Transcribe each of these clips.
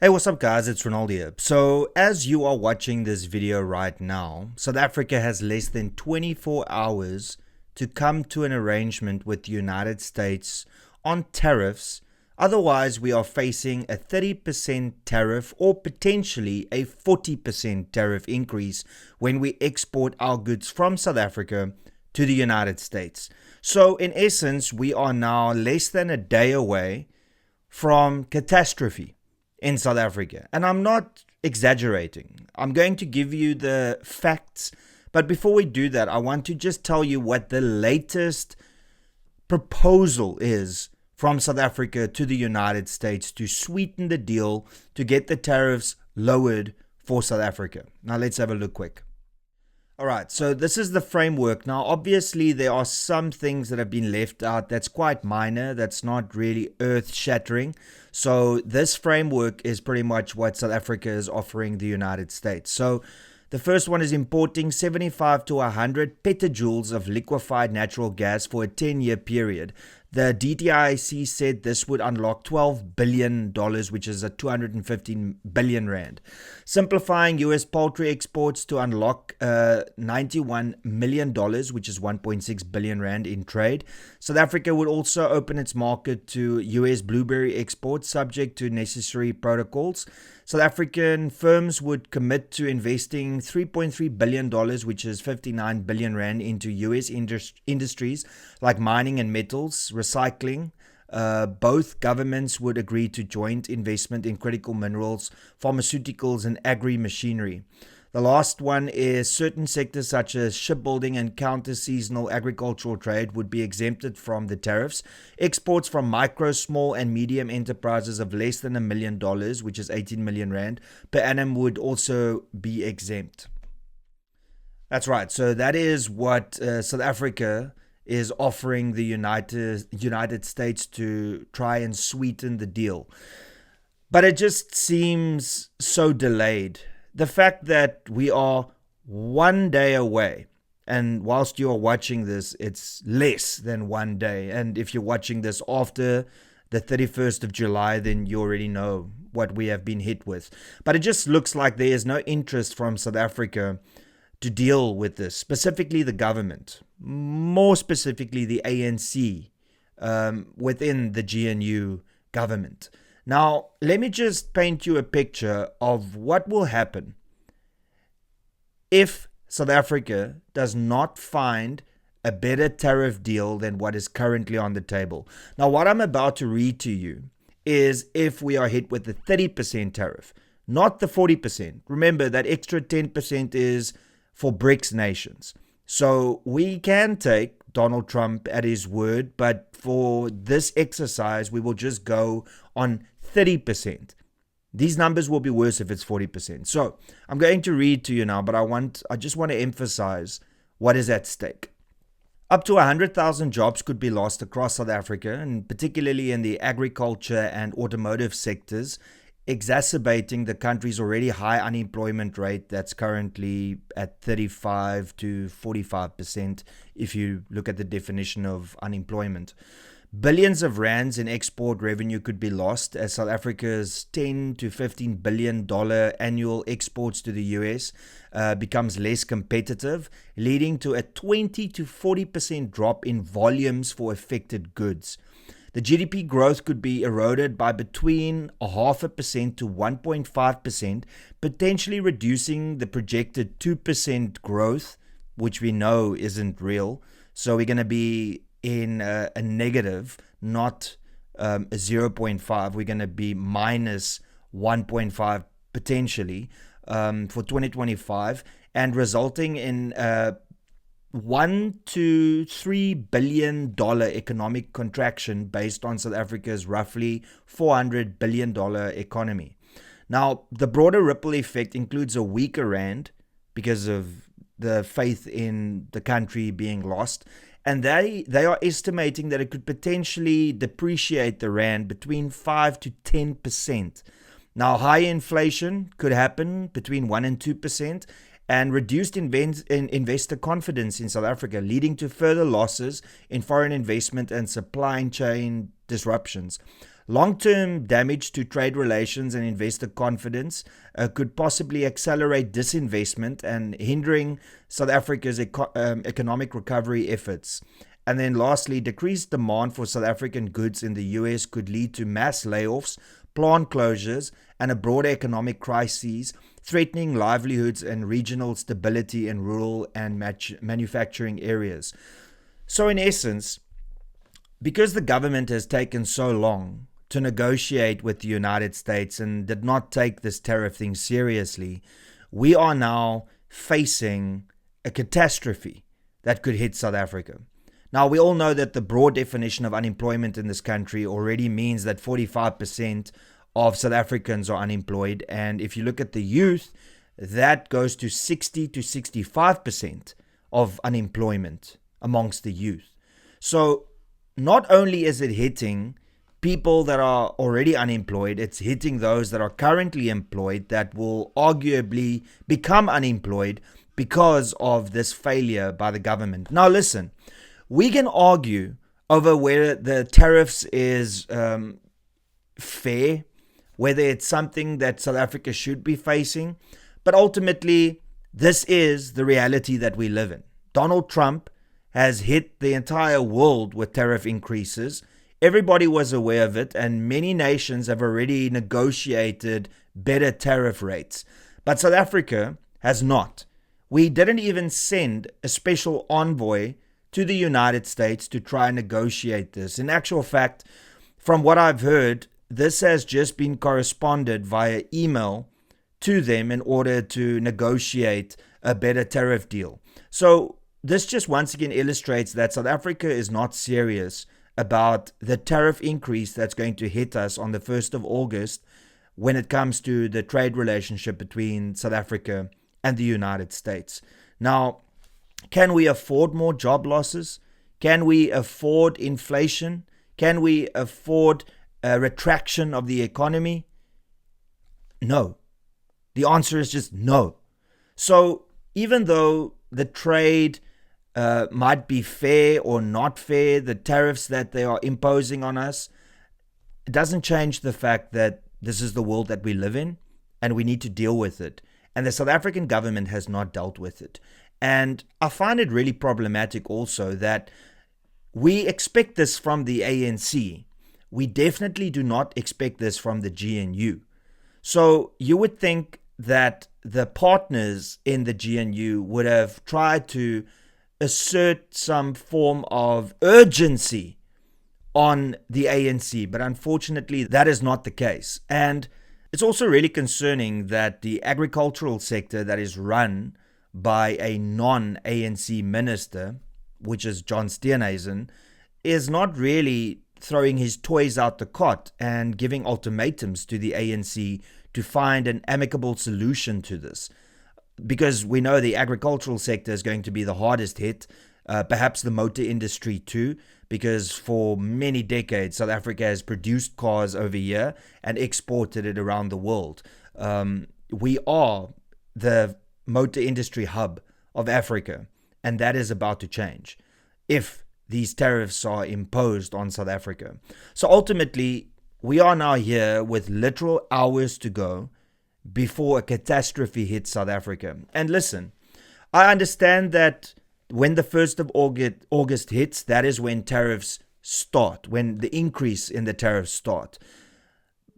Hey, what's up guys, it's Renaldo here. So as you are watching this video right now, South Africa has less than 24 hours to come to an arrangement with the United States on tariffs. Otherwise, we are facing a 30% tariff or potentially a 40% tariff increase when we export our goods from South Africa to the United States. So in essence, we are now less than a day away from catastrophe in South Africa. And I'm not exaggerating. I'm going to give you the facts. But before we do that, I want to just tell you what the latest proposal is from South Africa to the United States to sweeten the deal to get the tariffs lowered for South Africa. Now let's have a look quick. All right, so this is the framework. Now, obviously, there are some things that have been left out that's quite minor, that's not really earth-shattering. So this framework is pretty much what South Africa is offering the United States. So the first one is importing 75 to 100 petajoules of liquefied natural gas for a 10-year period. The DTIC said this would unlock $12 billion, which is a 215 billion rand. Simplifying US poultry exports to unlock $91 million, which is 1.6 billion rand in trade. South Africa would also open its market to US blueberry exports subject to necessary protocols. South African firms would commit to investing $3.3 billion, which is 59 billion rand, into US industries like mining and metals, recycling. Both governments would agree to joint investment in critical minerals, pharmaceuticals, and agri-machinery. The last one is certain sectors such as shipbuilding and counter-seasonal agricultural trade would be exempted from the tariffs. Exports from micro, small, and medium enterprises of less than $1 million, which is 18 million rand per annum, would also be exempt. That's right. So that is what South Africa is offering the United States to try and sweeten the deal. But it just seems so delayed. The fact that we are 1 day away, and whilst you are watching this, it's less than 1 day. And if you're watching this after the 31st of July, then you already know what we have been hit with. But it just looks like there is no interest from South Africa to deal with this, specifically the government, more specifically the ANC within the GNU government. Now, let me just paint you a picture of what will happen if South Africa does not find a better tariff deal than what is currently on the table. Now, what I'm about to read to you is if we are hit with the 30% tariff, not the 40%. Remember, that extra 10% is for BRICS nations. So we can take Donald Trump at his word, but for this exercise, we will just go on 30%. These numbers will be worse if it's 40%. So I'm going to read to you now, but I just want to emphasize what is at stake. Up to 100,000 jobs could be lost across South Africa, and particularly in the agriculture and automotive sectors, exacerbating the country's already high unemployment rate that's currently at 35 to 45% if you look at the definition of unemployment. Billions of rands in export revenue could be lost as South Africa's $10 to $15 billion annual exports to the US becomes less competitive, leading to a 20 to 40% drop in volumes for affected goods. The GDP growth could be eroded by between 0.5% to 1.5%, potentially reducing the projected 2% growth, which we know isn't real. So we're going to be in a negative, not a 0.5. We're going to be minus 1.5 potentially for 2025, and resulting in $1 to $3 billion economic contraction based on South Africa's roughly $400 billion economy. Now, the broader ripple effect includes a weaker rand because of the faith in the country being lost, and they are estimating that it could potentially depreciate the rand between 5 to 10%. Now, high inflation could happen between 1 and 2%, and reduced investor confidence in South Africa, leading to further losses in foreign investment and supply chain disruptions. Long-term damage to trade relations and investor confidence could possibly accelerate disinvestment and hindering South Africa's economic recovery efforts. And then lastly, decreased demand for South African goods in the US could lead to mass layoffs, plant closures, and a broader economic crisis, threatening livelihoods and regional stability in rural and manufacturing areas. So in essence, because the government has taken so long to negotiate with the United States and did not take this tariff thing seriously, we are now facing a catastrophe that could hit South Africa. Now, we all know that the broad definition of unemployment in this country already means that 45% of South Africans are unemployed. And if you look at the youth, that goes to 60 to 65% of unemployment amongst the youth. So not only is it hitting people that are already unemployed, it's hitting those that are currently employed that will arguably become unemployed because of this failure by the government. Now listen, we can argue over whether the tariffs is fair, whether it's something that South Africa should be facing, but ultimately this is the reality that we live in. Donald Trump has hit the entire world with tariff increases. Everybody was aware of it, and many nations have already negotiated better tariff rates. But South Africa has not. We didn't even send a special envoy to the United States to try and negotiate this. In actual fact, from what I've heard, this has just been corresponded via email to them in order to negotiate a better tariff deal. So this just once again illustrates that South Africa is not serious about the tariff increase that's going to hit us on the 1st of August when it comes to the trade relationship between South Africa and the United States. Now, can we afford more job losses? Can we afford inflation? Can we afford a retraction of the economy? No. The answer is just no. So even though the trade might be fair or not fair, the tariffs that they are imposing on us, it doesn't change the fact that this is the world that we live in and we need to deal with it. And the South African government has not dealt with it. And I find it really problematic also that we expect this from the ANC. We definitely do not expect this from the GNU. So you would think that the partners in the GNU would have tried to assert some form of urgency on the ANC, but unfortunately that is not the case. And it's also really concerning that the agricultural sector that is run by a non-ANC minister, which is John Steenhuisen, is not really throwing his toys out the cot and giving ultimatums to the ANC to find an amicable solution to this. Because we know the agricultural sector is going to be the hardest hit, perhaps the motor industry too, because for many decades South Africa has produced cars over here and exported it around the world. We are the motor industry hub of Africa, and that is about to change if these tariffs are imposed on South Africa. So ultimately, we are now here with literal hours to go before a catastrophe hits South Africa. And listen, I understand that when the 1st of August hits, that is when tariffs start, when the increase in the tariffs start.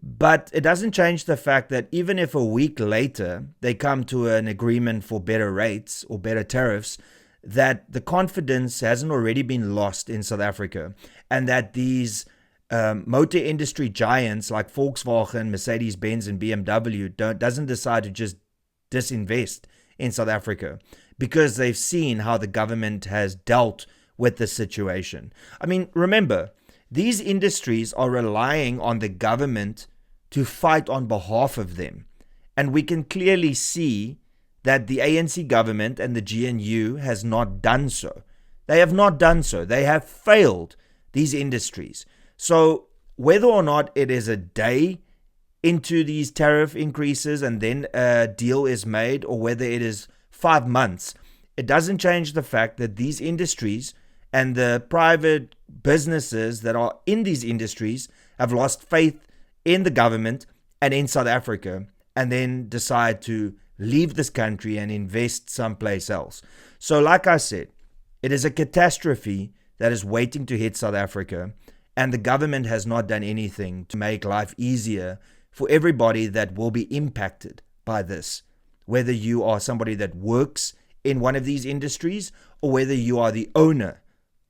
But it doesn't change the fact that even if a week later they come to an agreement for better rates or better tariffs, that the confidence hasn't already been lost in South Africa, and that these motor industry giants like Volkswagen, Mercedes-Benz and BMW doesn't decide to just disinvest in South Africa because they've seen how the government has dealt with the situation. I mean, remember, these industries are relying on the government to fight on behalf of them. And we can clearly see that the ANC government and the GNU has not done so. They have not done so. They have failed these industries. So whether or not it is a day into these tariff increases and then a deal is made, or whether it is 5 months, it doesn't change the fact that these industries and the private businesses that are in these industries have lost faith in the government and in South Africa, and then decide to leave this country and invest someplace else. So like I said, it is a catastrophe that is waiting to hit South Africa, and the government has not done anything to make life easier for everybody that will be impacted by this, whether you are somebody that works in one of these industries or whether you are the owner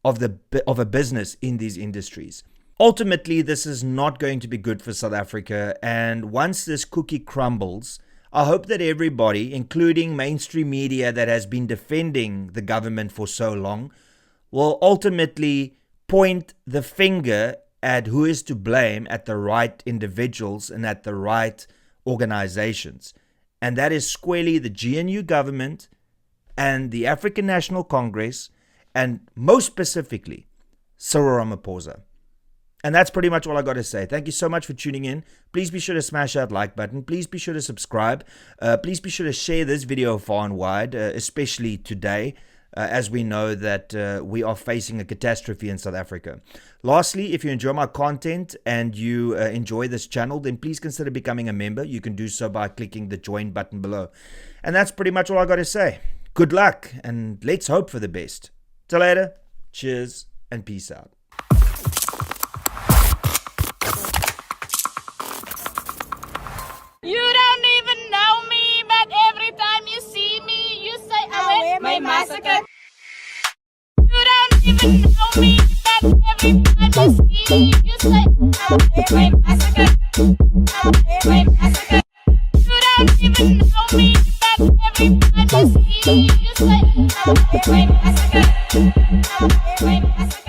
of a business in these industries. Ultimately, this is not going to be good for South Africa, and once this cookie crumbles, I hope that everybody, including mainstream media that has been defending the government for so long, will ultimately point the finger at who is to blame at the right individuals and at the right organizations. And that is squarely the GNU government and the African National Congress, and most specifically, Cyril Ramaphosa. And that's pretty much all I got to say. Thank you so much for tuning in. Please be sure to smash that like button. Please be sure to subscribe. Please be sure to share this video far and wide, especially today, as we know that we are facing a catastrophe in South Africa. Lastly, if you enjoy my content and you enjoy this channel, then please consider becoming a member. You can do so by clicking the join button below. And that's pretty much all I got to say. Good luck, and let's hope for the best. Till later, cheers, and peace out. You don't even know me, but every time you see me, you say, I wear my massacre. You don't even know me, but every time you see me, you say, I wear my massacre. I wear my massacre. You don't even know me, but every time you see me, you say, I wear my massacre. I wear my massacre.